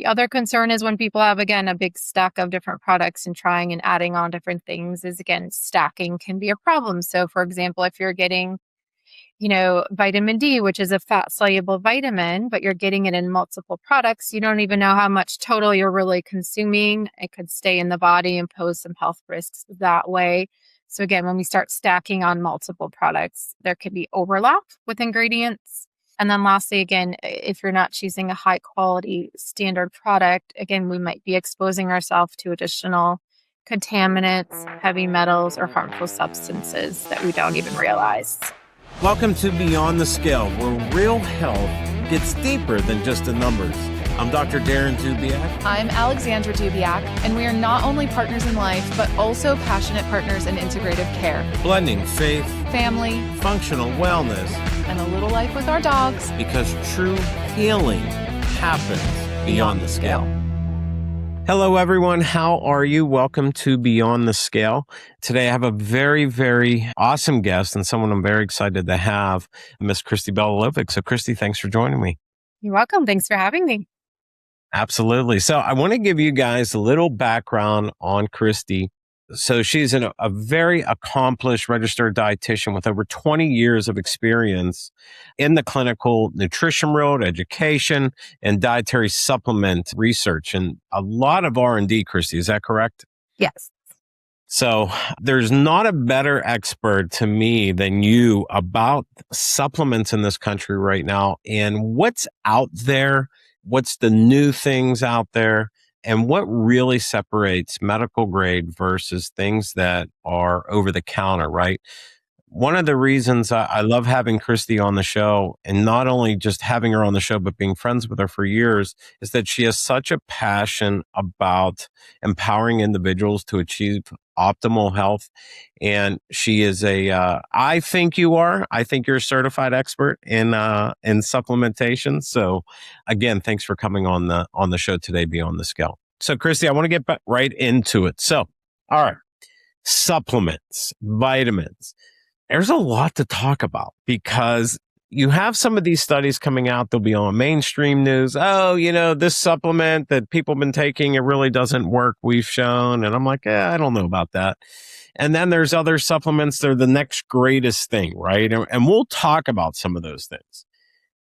The other concern is when people have, again, a big stack of different products and trying and adding on different things is, again, stacking can be a problem. So, for example, if you're getting, vitamin D, which is a fat soluble vitamin, but you're getting it in multiple products, you don't even know how much total you're really consuming. It could stay in the body and pose some health risks that way. So again, when we start stacking on multiple products, there could be overlap with ingredients. And then lastly, again, if you're not choosing a high quality standard product, again, we might be exposing ourselves to additional contaminants, heavy metals, or harmful substances that we don't even realize. Welcome to Beyond the Scale, where real health gets deeper than just the numbers. I'm Dr. Darren Dubyak. I'm Alexandra Dubyak, and we are not only partners in life, but also passionate partners in integrative care. Blending faith, family, functional wellness, and a little life with our dogs. Because true healing happens beyond the scale. Hello, everyone. How are you? Welcome to Beyond the Scale. Today, I have a very, very awesome guest and someone I'm very excited to have, Miss Kristi Belohlavek. So, Kristi, thanks for joining me. You're welcome. Thanks for having me. Absolutely. So, I want to give you guys a little background on Kristi. So, she's a very accomplished registered dietitian with over 20 years of experience in the clinical nutrition world, education, and dietary supplement research, and a lot of R&D, Kristi. Is that correct? Yes. So there's not a better expert to me than you about supplements in this country right now and what's out there, what's the new things out there, and what really separates medical grade versus things that are over the counter, right? One of the reasons I love having Kristi on the show, and not only just having her on the show, but being friends with her for years, is that she has such a passion about empowering individuals to achieve optimal health. And she is I think you're a certified expert in supplementation. So again, thanks for coming on the show today, Beyond the Scale. So Kristi, I want to get right into it. So, all right, supplements, vitamins. There's a lot to talk about because you have some of these studies coming out. They'll be on mainstream news. Oh, this supplement that people have been taking, it really doesn't work. We've shown. And I'm like, I don't know about that. And then there's other supplements. They're the next greatest thing, right? And we'll talk about some of those things.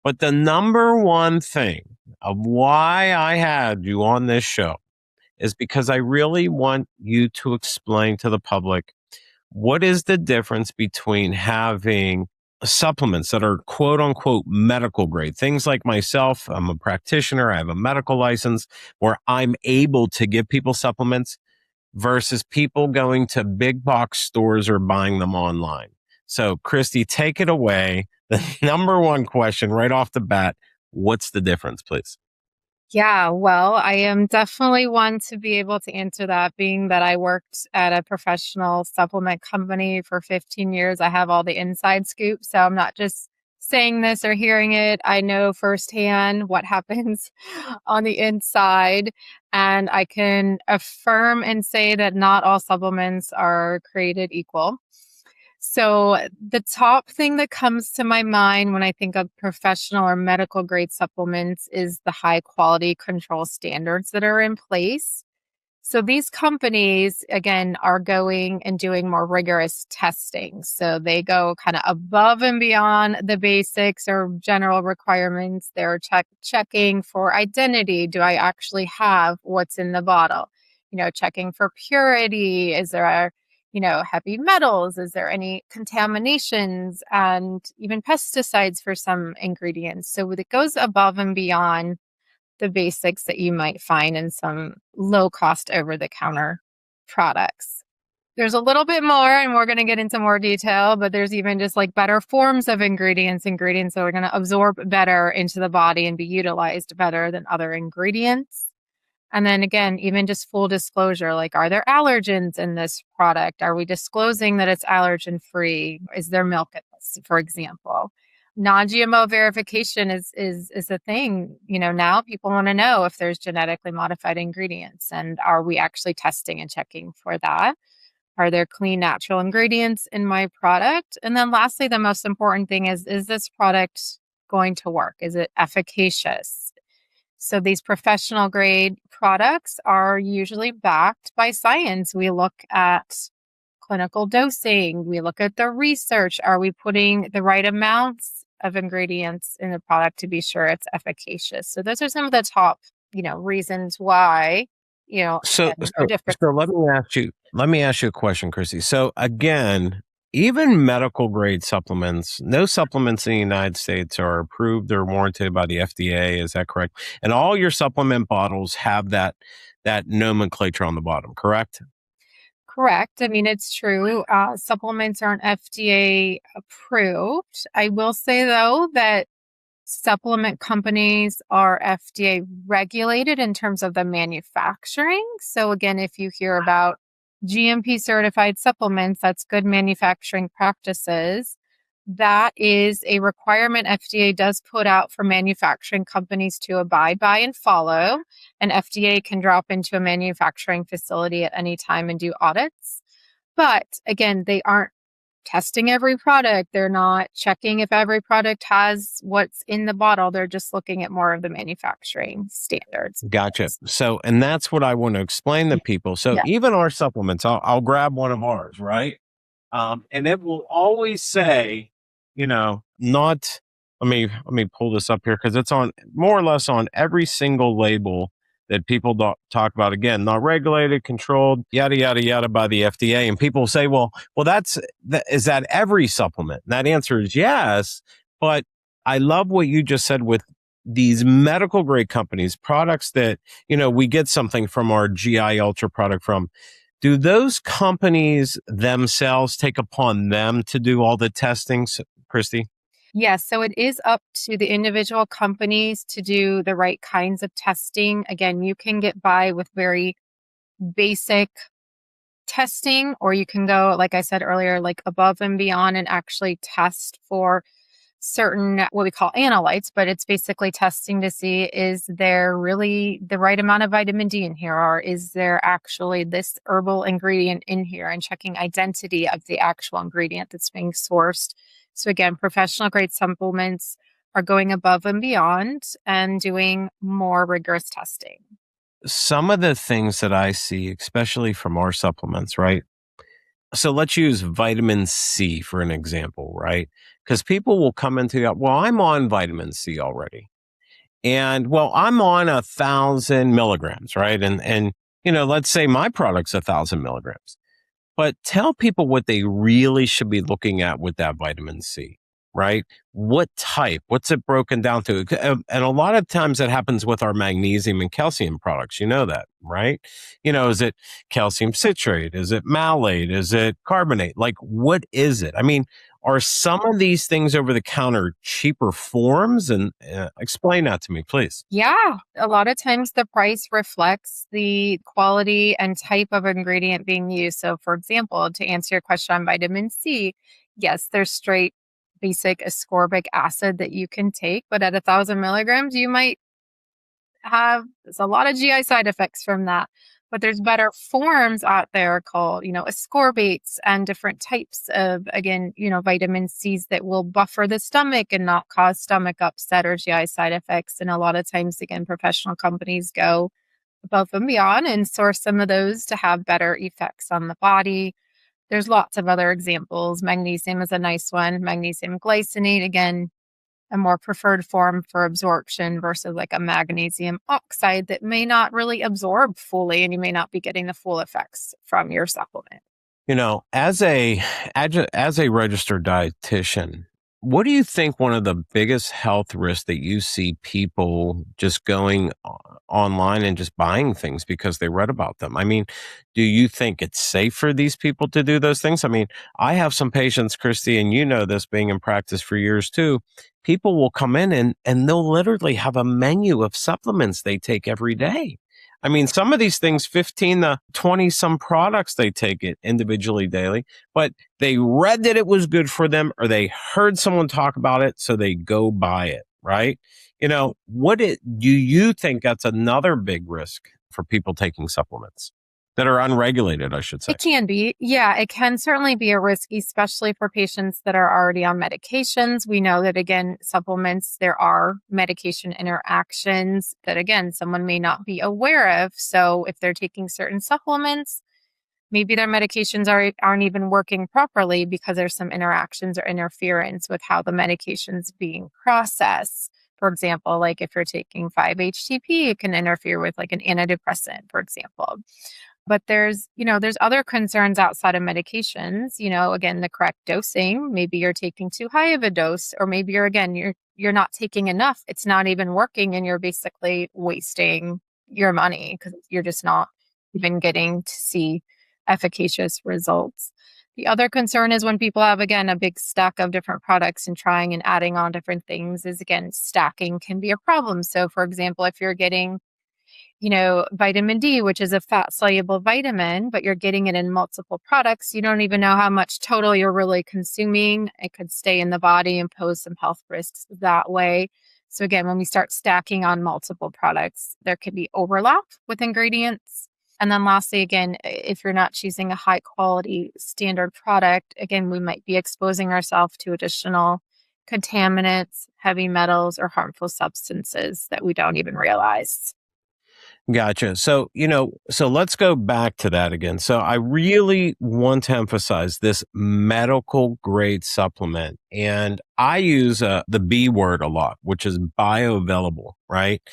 But the number one thing of why I had you on this show is because I really want you to explain to the public what is the difference between having supplements that are quote unquote medical grade? Things like myself, I'm a practitioner, I have a medical license where I'm able to give people supplements versus people going to big box stores or buying them online. So Kristi, take it away. The number one question right off the bat, what's the difference, please? Yeah, well, I am definitely one to be able to answer that, being that I worked at a professional supplement company for 15 years. I have all the inside scoop, so I'm not just saying this or hearing it. I know firsthand what happens on the inside, and I can affirm and say that not all supplements are created equal. So the top thing that comes to my mind when I think of professional or medical grade supplements is the high quality control standards that are in place. So these companies, again, are going and doing more rigorous testing. So they go kind of above and beyond the basics or general requirements. They're checking for identity. Do I actually have what's in the bottle? Checking for purity. Is there heavy metals? Is there any contaminations and even pesticides for some ingredients? So it goes above and beyond the basics that you might find in some low cost over the counter products. There's a little bit more, and we're going to get into more detail, but there's even just like better forms of ingredients that are going to absorb better into the body and be utilized better than other ingredients. And then again, even just full disclosure, like, are there allergens in this product? Are we disclosing that it's allergen free? Is there milk in this, for example? Non-GMO verification is a thing. Now people want to know if there's genetically modified ingredients, and are we actually testing and checking for that? Are there clean, natural ingredients in my product? And then lastly, the most important thing is this product going to work? Is it efficacious? So these professional grade products are usually backed by science. We look at clinical dosing, we look at the research. Are we putting the right amounts of ingredients in the product to be sure it's efficacious? So those are some of the top, reasons why, So, again, are so, different. so let me ask you a question, Chrissy. So again, even medical grade supplements, no supplements in the United States are approved or warranted by the FDA. Is that correct? And all your supplement bottles have that nomenclature on the bottom, correct? Correct. I mean, it's true. Supplements aren't FDA approved. I will say, though, that supplement companies are FDA regulated in terms of the manufacturing. So, again, if you hear about GMP certified supplements, that's good manufacturing practices. That is a requirement FDA does put out for manufacturing companies to abide by and follow. And FDA can drop into a manufacturing facility at any time and do audits. But again, they aren't testing every product. They're not checking if every product has what's in the bottle. They're just looking at more of the manufacturing standards. Gotcha. So, and that's what I want to explain to people. So, Yeah. even our supplements, I'll grab one of ours, right? And it will always say, not. Let me pull this up here because it's on more or less on every single label that people talk about. Again, not regulated, controlled, yada yada yada by the FDA. And people say, well, is that every supplement? And that answer is yes. But I love what you just said with these medical grade companies, products that we get something from our GI Ultra product from. Do those companies themselves take upon them to do all the testing, Kristi? Yes, so it is up to the individual companies to do the right kinds of testing. Again, you can get by with very basic testing, or you can go, like I said earlier, like above and beyond and actually test for certain what we call analytes, but it's basically testing to see, is there really the right amount of vitamin D in here, or is there actually this herbal ingredient in here, and checking identity of the actual ingredient that's being sourced. So again, professional grade supplements are going above and beyond and doing more rigorous testing. Some of the things that I see, especially from our supplements, right? So let's use vitamin C for an example, right? Because people will come into that, well, I'm on vitamin C already. And well, I'm on 1,000 milligrams, right? And let's say my product's 1,000 milligrams. But tell people what they really should be looking at with that vitamin C, right? What type? What's it broken down to? And a lot of times that happens with our magnesium and calcium products. You know that, right? Is it calcium citrate? Is it malate? Is it carbonate? Like, what is it? I mean, are some of these things over the counter cheaper forms? And explain that to me, please. Yeah, a lot of times the price reflects the quality and type of ingredient being used. So, for example, to answer your question on vitamin C, yes, there's straight basic ascorbic acid that you can take, but at 1,000 milligrams, you might have a lot of GI side effects from that. But there's better forms out there called, ascorbates and different types of, again, vitamin C's that will buffer the stomach and not cause stomach upset or GI side effects. And a lot of times, again, professional companies go above and beyond and source some of those to have better effects on the body. There's lots of other examples. Magnesium is a nice one. Magnesium glycinate, again, a more preferred form for absorption versus like a magnesium oxide that may not really absorb fully, and you may not be getting the full effects from your supplement. As a registered dietitian, what do you think one of the biggest health risks that you see people just going online and just buying things because they read about them? I mean, do you think it's safe for these people to do those things? I mean, I have some patients, Kristi, and you know this being in practice for years too. People will come in and they'll literally have a menu of supplements they take every day. I mean, some of these things, 15 to 20 some products they take it individually daily, but they read that it was good for them or they heard someone talk about it, so they go buy it, right? Do you think that's another big risk for people taking supplements? that are unregulated, I should say. It can be. Yeah, it can certainly be a risk, especially for patients that are already on medications. We know that, again, supplements, there are medication interactions that, again, someone may not be aware of. So if they're taking certain supplements, maybe their medications aren't even working properly because there's some interactions or interference with how the medication's being processed. For example, like if you're taking 5-HTP, it can interfere with like an antidepressant, for example. But there's other concerns outside of medications, again, the correct dosing. Maybe you're taking too high of a dose, or maybe you're not taking enough. It's not even working and you're basically wasting your money because you're just not even getting to see efficacious results. The other concern is when people have, again, a big stack of different products and trying and adding on different things is, again, stacking can be a problem. So, for example, if you're getting vitamin D, which is a fat soluble vitamin, but you're getting it in multiple products, you don't even know how much total you're really consuming. It could stay in the body and pose some health risks that way. So again, when we start stacking on multiple products, there could be overlap with ingredients. And then lastly, again, if you're not choosing a high quality standard product, again, we might be exposing ourselves to additional contaminants, heavy metals, or harmful substances that we don't even realize. Gotcha. So let's go back to that again. So I really want to emphasize this medical grade supplement. And I use the B word a lot, which is bioavailable, right?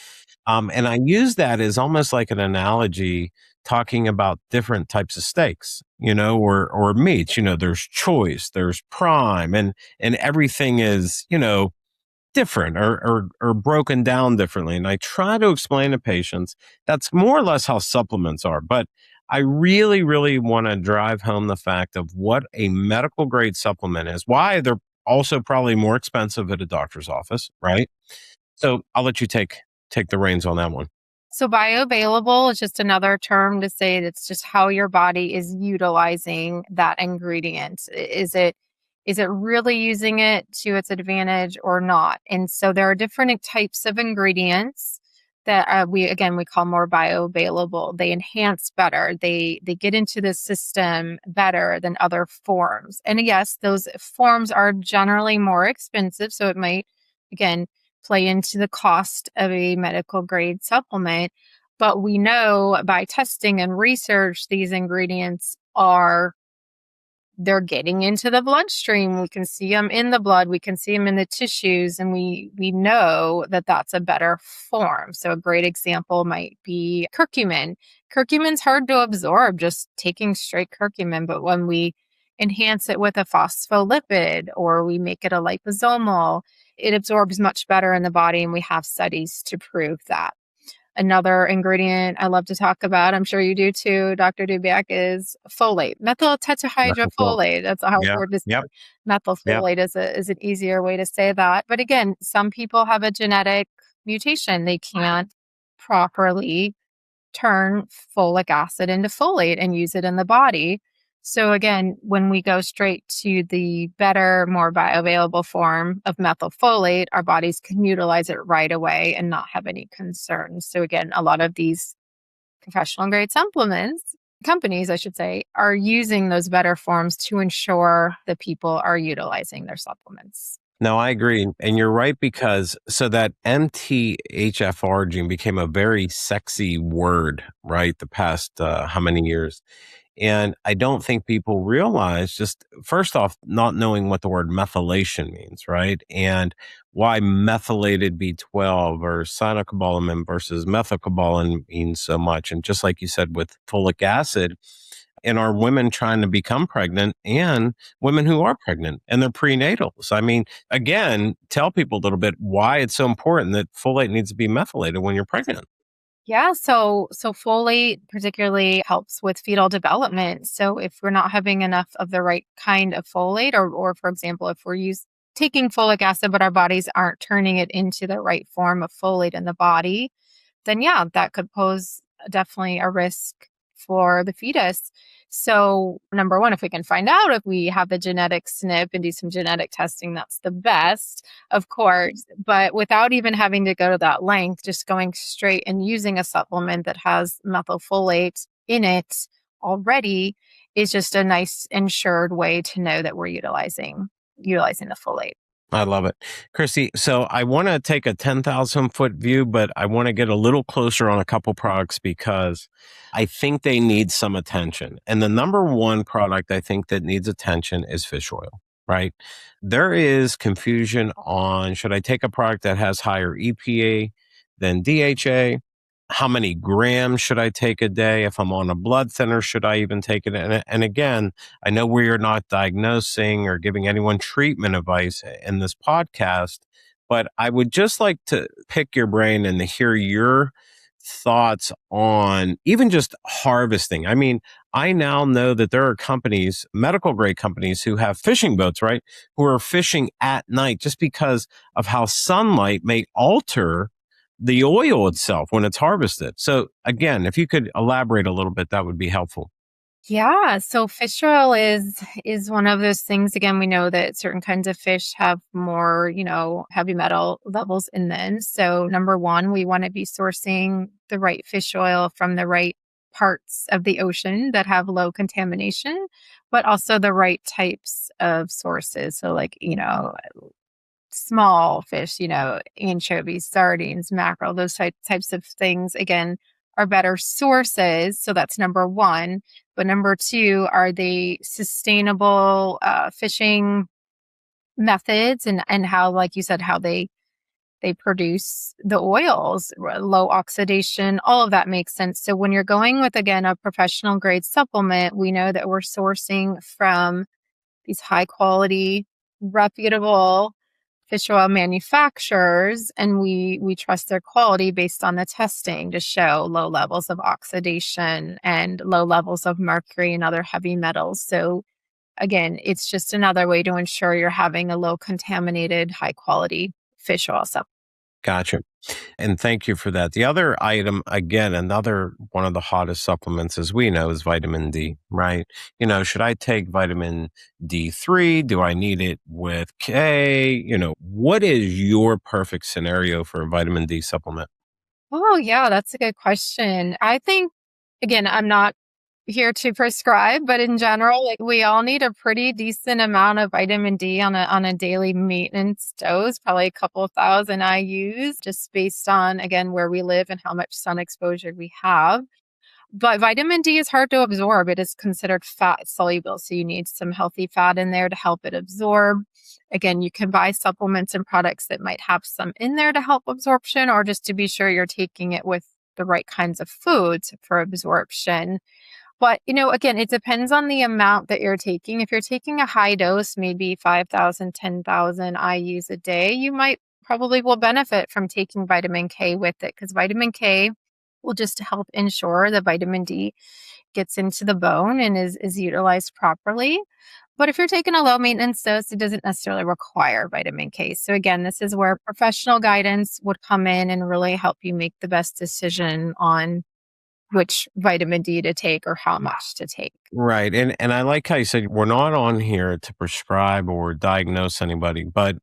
And I use that as almost like an analogy talking about different types of steaks, or meats. There's choice, there's prime, and everything is, different or broken down differently. And I try to explain to patients that's more or less how supplements are. But I really, really want to drive home the fact of what a medical grade supplement is, why they're also probably more expensive at a doctor's office, right? So I'll let you take the reins on that one. So bioavailable is just another term to say it's just how your body is utilizing that ingredient. Is it really using it to its advantage or not? And so there are different types of ingredients that we call more bioavailable. They enhance better. They get into the system better than other forms. And yes, those forms are generally more expensive. So it might, again, play into the cost of a medical grade supplement. But we know by testing and research, these ingredients they're getting into the bloodstream. We can see them in the blood. We can see them in the tissues, and we know that that's a better form. So a great example might be curcumin. Curcumin's hard to absorb just taking straight curcumin, but when we enhance it with a phospholipid or we make it a liposomal, it absorbs much better in the body, and we have studies to prove that. Another ingredient I love to talk about, I'm sure you do too, Dr. Dubyak, is folate, methyl Methylfolate. tetrahydrofolate. That's a hard Yeah. word to say. Yep. Yep. Methylfolate is an easier way to say that. But again, some people have a genetic mutation. They can't properly turn folic acid into folate and use it in the body. So again, when we go straight to the better, more bioavailable form of methylfolate, our bodies can utilize it right away and not have any concerns. So again, a lot of these professional grade supplements, companies, I should say, are using those better forms to ensure that people are utilizing their supplements. No, I agree. And you're right, because so that MTHFR gene became a very sexy word, right? The past how many years? And I don't think people realize, just first off, not knowing what the word methylation means, right? And why methylated B12 or cyanocobalamin versus methylcobalamin means so much. And just like you said with folic acid, and are women trying to become pregnant and women who are pregnant and they're prenatals. I mean, again, tell people a little bit why it's so important that folate needs to be methylated when you're pregnant. Yeah, so folate particularly helps with fetal development. So if we're not having enough of the right kind of folate, or for example, if we're taking folic acid, but our bodies aren't turning it into the right form of folate in the body, then yeah, that could pose definitely a risk for the fetus. So number one, if we can find out if we have the genetic SNP and do some genetic testing, that's the best, of course. But without even having to go to that length, just going straight and using a supplement that has methylfolate in it already is just a nice insured way to know that we're utilizing the folate. I love it. Kristi, so I want to take a 10,000 foot view, but I want to get a little closer on a couple products because I think they need some attention. And the number one product I think that needs attention is fish oil, right? There is confusion on should I take a product that has higher EPA than DHA? How many grams should I take a day? If I'm on a blood thinner, should I even take it? And again, I know we are not diagnosing or giving anyone treatment advice in this podcast, but I would just like to pick your brain and to hear your thoughts on even just harvesting. I mean, I now know that there are companies, medical grade companies, who have fishing boats, right? Who are fishing at night just because of how sunlight may alter the oil itself when it's harvested. So again, if you could elaborate a little bit, that would be helpful. Yeah, so fish oil is one of those things. Again, we know that certain kinds of fish have more, heavy metal levels in them. So number one, we want to be sourcing the right fish oil from the right parts of the ocean that have low contamination, but also the right types of sources. So like, small fish, anchovies, sardines, mackerel, those types of things, again, are better sources. So that's number one. But number two, are they sustainable fishing methods and how, like you said, how they produce the oils, low oxidation, all of that makes sense. So when you're going with, again, a professional grade supplement, we know that we're sourcing from these high quality, reputable fish oil manufacturers, and we trust their quality based on the testing to show low levels of oxidation and low levels of mercury and other heavy metals. So again, it's just another way to ensure you're having a low contaminated, high quality fish oil supplement. Gotcha. And thank you for that. The other item, again, another one of the hottest supplements, as we know, is vitamin D, right? Should I take vitamin D3? Do I need it with K? What is your perfect scenario for a vitamin D supplement? Oh, yeah, that's a good question. I think, again, I'm not here to prescribe, but in general, like we all need a pretty decent amount of vitamin D on a daily maintenance dose, probably a couple of thousand IUs, just based on, again, where we live and how much sun exposure we have. But vitamin D is hard to absorb. It is considered fat soluble, so you need some healthy fat in there to help it absorb. Again, you can buy supplements and products that might have some in there to help absorption, or just to be sure you're taking it with the right kinds of foods for absorption. But, again, it depends on the amount that you're taking. If you're taking a high dose, maybe 5,000, 10,000 IUs a day, you might probably will benefit from taking vitamin K with it, because vitamin K will just help ensure the vitamin D gets into the bone and is utilized properly. But if you're taking a low maintenance dose, it doesn't necessarily require vitamin K. So again, this is where professional guidance would come in and really help you make the best decision on which vitamin D to take or how much to take. Right. And I like how you said we're not on here to prescribe or diagnose anybody, but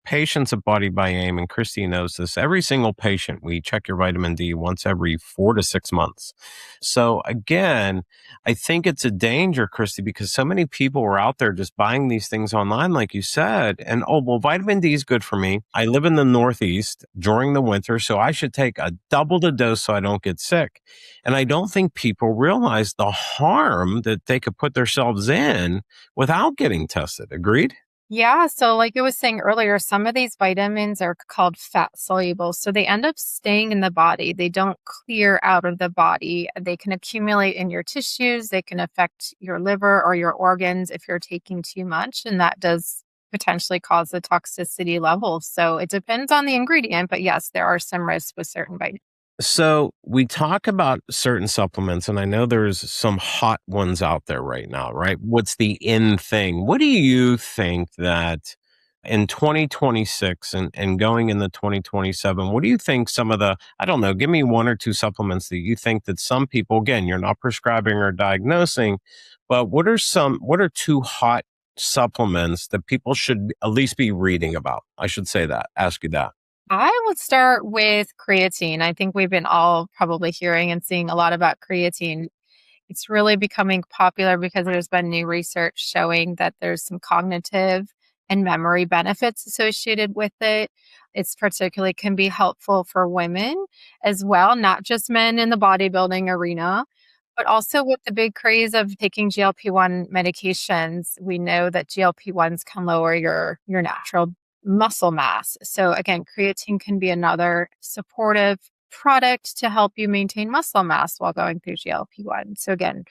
patients of Body by Aim, and Kristi knows this, every single patient, we check your vitamin D once every 4 to 6 months. So again, I think it's a danger, Kristi, because so many people are out there just buying these things online, like you said, and well, vitamin D is good for me. I live in the Northeast during the winter, so I should take a double the dose so I don't get sick. And I don't think people realize the harm that they could put themselves in without getting tested. Agreed? Yeah. So like I was saying earlier, some of these vitamins are called fat soluble. So they end up staying in the body. They don't clear out of the body. They can accumulate in your tissues. They can affect your liver or your organs if you're taking too much. And that does potentially cause the toxicity level. So it depends on the ingredient. But yes, there are some risks with certain vitamins. So we talk about certain supplements, and I know there's some hot ones out there right now, right? What's the in thing? What do you think that in 2026 and going into 2027, what do you think some of I don't know, give me one or two supplements that you think that some people, again, you're not prescribing or diagnosing, but what are two hot supplements that people should at least be reading about? I should say that, ask you that. I would start with creatine. I think we've been all probably hearing and seeing a lot about creatine. It's really becoming popular because there's been new research showing that there's some cognitive and memory benefits associated with it. It's particularly can be helpful for women as well, not just men in the bodybuilding arena, but also with the big craze of taking GLP-1 medications. We know that GLP-1s can lower your natural muscle mass. So again, creatine can be another supportive product to help you maintain muscle mass while going through GLP-1. So again,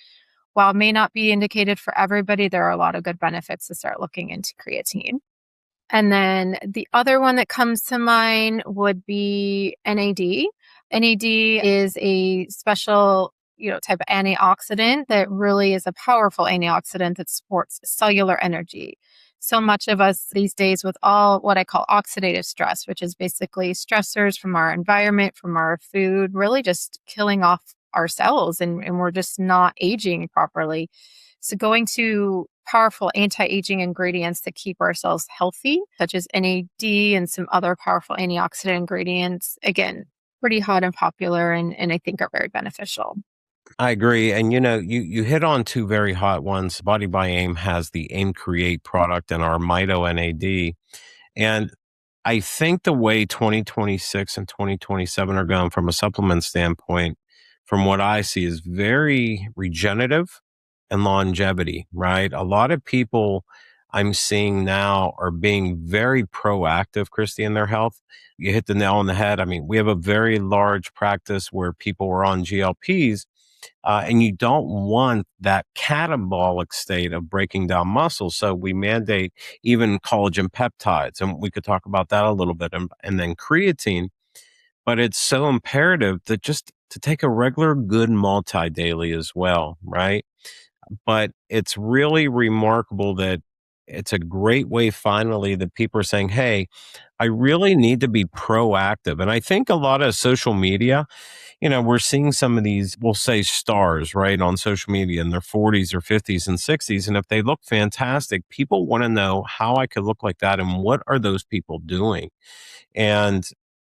while it may not be indicated for everybody, there are a lot of good benefits to start looking into creatine. And then the other one that comes to mind would be NAD. NAD is a special, type of antioxidant that really is a powerful antioxidant that supports cellular energy. So much of us these days with all what I call oxidative stress, which is basically stressors from our environment, from our food, really just killing off our cells and we're just not aging properly. So going to powerful anti-aging ingredients that keep our cells healthy, such as NAD and some other powerful antioxidant ingredients, again, pretty hot and popular and I think are very beneficial. I agree. And you hit on two very hot ones. Body by AIM has the AIM Create product and our Mito NAD. And I think the way 2026 and 2027 are going from a supplement standpoint, from what I see, is very regenerative and longevity, right? A lot of people I'm seeing now are being very proactive, Christy, in their health. You hit the nail on the head. I mean, we have a very large practice where people are on GLPs, and you don't want that catabolic state of breaking down muscle. So we mandate even collagen peptides, and we could talk about that a little bit, and then creatine. But it's so imperative that just to take a regular good multi daily as well, right? But it's really remarkable that it's a great way finally that people are saying, hey, I really need to be proactive. And I think a lot of social media, we're seeing some of these, we'll say stars, right, on social media in their 40s or 50s and 60s. And if they look fantastic, people want to know how I could look like that and what are those people doing? And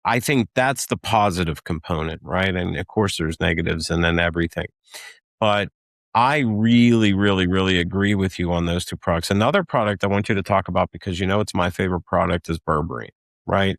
I think that's the positive component, right? And of course, there's negatives and then everything. But I really, really, really agree with you on those two products. Another product I want you to talk about because it's my favorite product is berberine, right?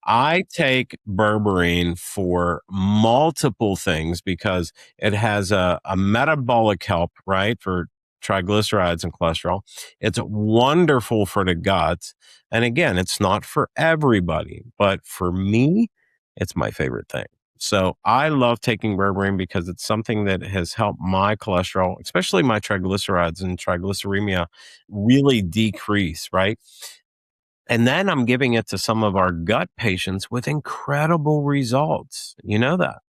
I take berberine for multiple things because it has a metabolic help, right, for triglycerides and cholesterol. It's wonderful for the gut. And again, it's not for everybody, but for me, it's my favorite thing. So I love taking berberine because it's something that has helped my cholesterol, especially my triglycerides and triglyceridemia, really decrease, right? And then I'm giving it to some of our gut patients with incredible results. You know that.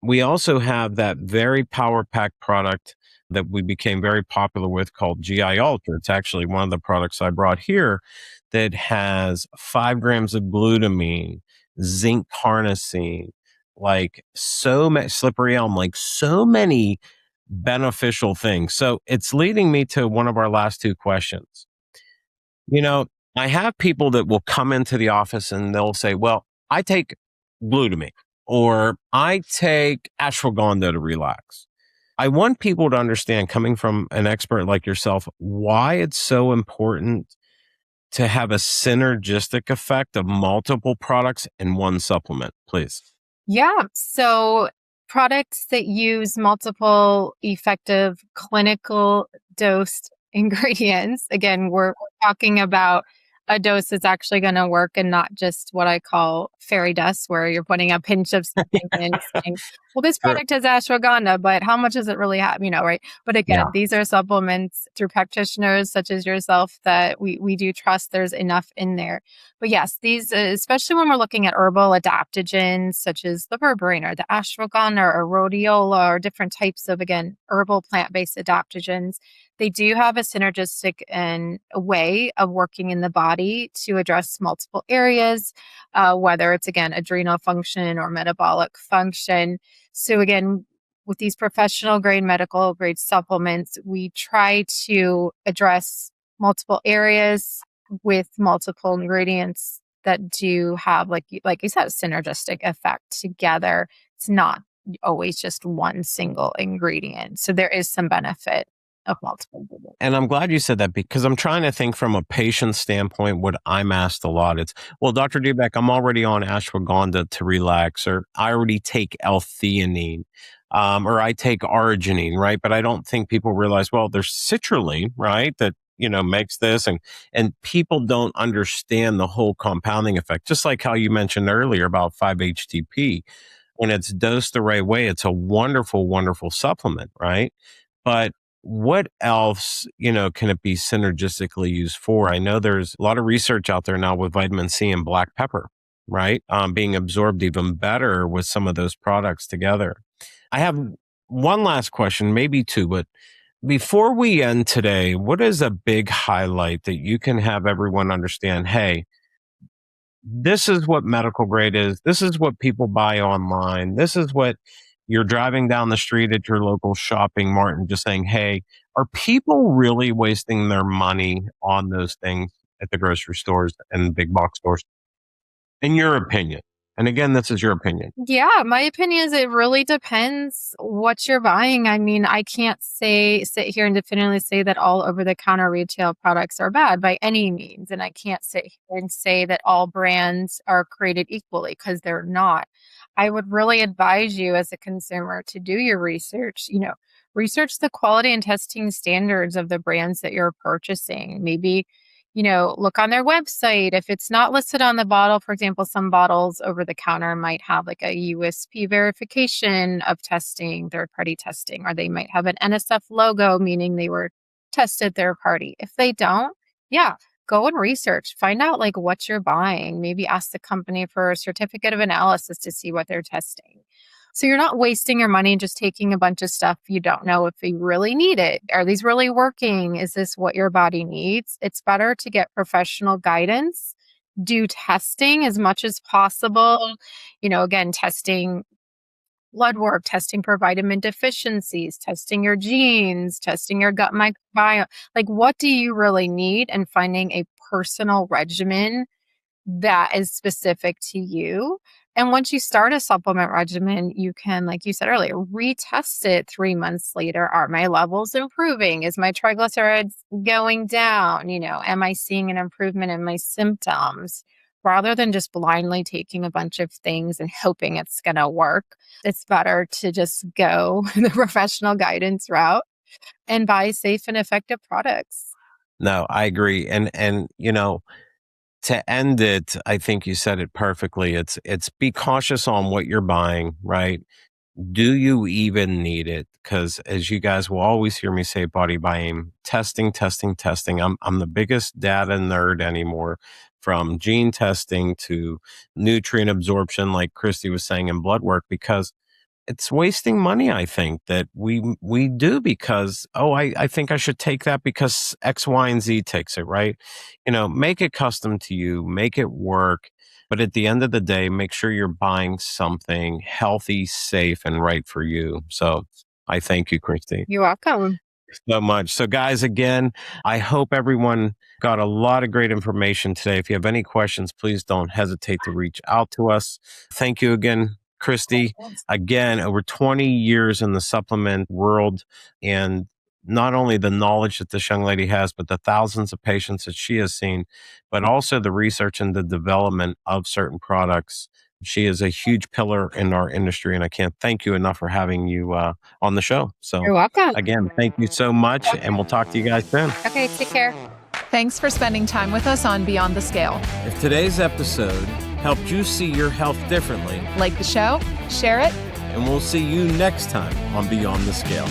We also have that very power pack product that we became very popular with called GI Ultra. It's actually one of the products I brought here that has 5 grams of glutamine, zinc carnosine, like so much slippery elm, like so many beneficial things. So it's leading me to one of our last two questions. You know, I have people that will come into the office and they'll say, well, I take glutamine or I take ashwagandha to relax. I want people to understand, coming from an expert like yourself, why it's so important to have a synergistic effect of multiple products in one supplement, please. Yeah. So products that use multiple effective clinical dosed ingredients. Again, we're talking about a dose that's actually going to work and not just what I call fairy dust, where you're putting a pinch of something and saying, well, this Sure. product has ashwagandha, but how much does it really have? Right? But again, Yeah. these are supplements through practitioners such as yourself that we do trust there's enough in there. But yes, these, especially when we're looking at herbal adaptogens such as the berberine or the ashwagandha or rhodiola or different types of, again, herbal plant-based adaptogens, they do have a synergistic and a way of working in the body to address multiple areas, whether it's, again, adrenal function or metabolic function. So again, with these professional grade, medical grade supplements, we try to address multiple areas with multiple ingredients that do have, like you said, a synergistic effect together. It's not always just one single ingredient. So there is some benefit of multiple ingredients. And I'm glad you said that because I'm trying to think from a patient standpoint. What I'm asked a lot, it's, well, Dr. Dubyak, I'm already on ashwagandha to relax, or I already take L-theanine, or I take arginine, right? But I don't think people realize, well, there's citrulline, right? That, makes this, and people don't understand the whole compounding effect. Just like how you mentioned earlier about 5-HTP. When it's dosed the right way, it's a wonderful, wonderful supplement, right? But what else, can it be synergistically used for? I know there's a lot of research out there now with vitamin C and black pepper, right? Being absorbed even better with some of those products together. I have one last question, maybe two, but before we end today, what is a big highlight that you can have everyone understand? Hey, this is what medical grade is. This is what people buy online. This is what you're driving down the street at your local shopping mart and just saying, hey, are people really wasting their money on those things at the grocery stores and big box stores? In your opinion. And again, this is your opinion. Yeah, my opinion is it really depends what you're buying. I mean, I can't sit here and definitively say that all over-the-counter retail products are bad by any means. And I can't sit here and say that all brands are created equally, because they're not. I would really advise you as a consumer to do your research, research the quality and testing standards of the brands that you're purchasing. Maybe look on their website. If it's not listed on the bottle, for example, some bottles over the counter might have like a USP verification of testing, third-party testing, or they might have an NSF logo, meaning they were tested third party. If they don't, go and research, find out like what you're buying. Maybe ask the company for a certificate of analysis to see what they're testing. So you're not wasting your money and just taking a bunch of stuff you don't know if you really need it. Are these really working? Is this what your body needs? It's better to get professional guidance, do testing as much as possible. Again, testing blood work, testing for vitamin deficiencies, testing your genes, testing your gut microbiome. Like, what do you really need? And finding a personal regimen that is specific to you. And once you start a supplement regimen, you can, like you said earlier, retest it 3 months later. Are my levels improving? Is my triglycerides going down? Am I seeing an improvement in my symptoms? Rather than just blindly taking a bunch of things and hoping it's going to work, it's better to just go the professional guidance route and buy safe and effective products. No, I agree. And to end it, I think you said it perfectly. It's be cautious on what you're buying, right? Do you even need it? Because as you guys will always hear me say, body by aim, testing. I'm the biggest data nerd anymore, from gene testing to nutrient absorption, like Kristi was saying, in blood work, because it's wasting money. I think that we do because, I think I should take that because X, Y, and Z takes it, right? Make it custom to you, make it work. But at the end of the day, make sure you're buying something healthy, safe, and right for you. So I thank you, Kristi. You're welcome. So much. So guys, again, I hope everyone got a lot of great information today. If you have any questions, please don't hesitate to reach out to us. Thank you again, Kristi. Again, over 20 years in the supplement world, and not only the knowledge that this young lady has, but the thousands of patients that she has seen, but also the research and the development of certain products. She is a huge pillar in our industry, and I can't thank you enough for having you on the show. So you're welcome. Again, thank you so much, and we'll talk to you guys soon. Okay, take care. Thanks for spending time with us on Beyond the Scale. If today's episode helped you see your health differently, like the show, share it, and we'll see you next time on Beyond the Scale.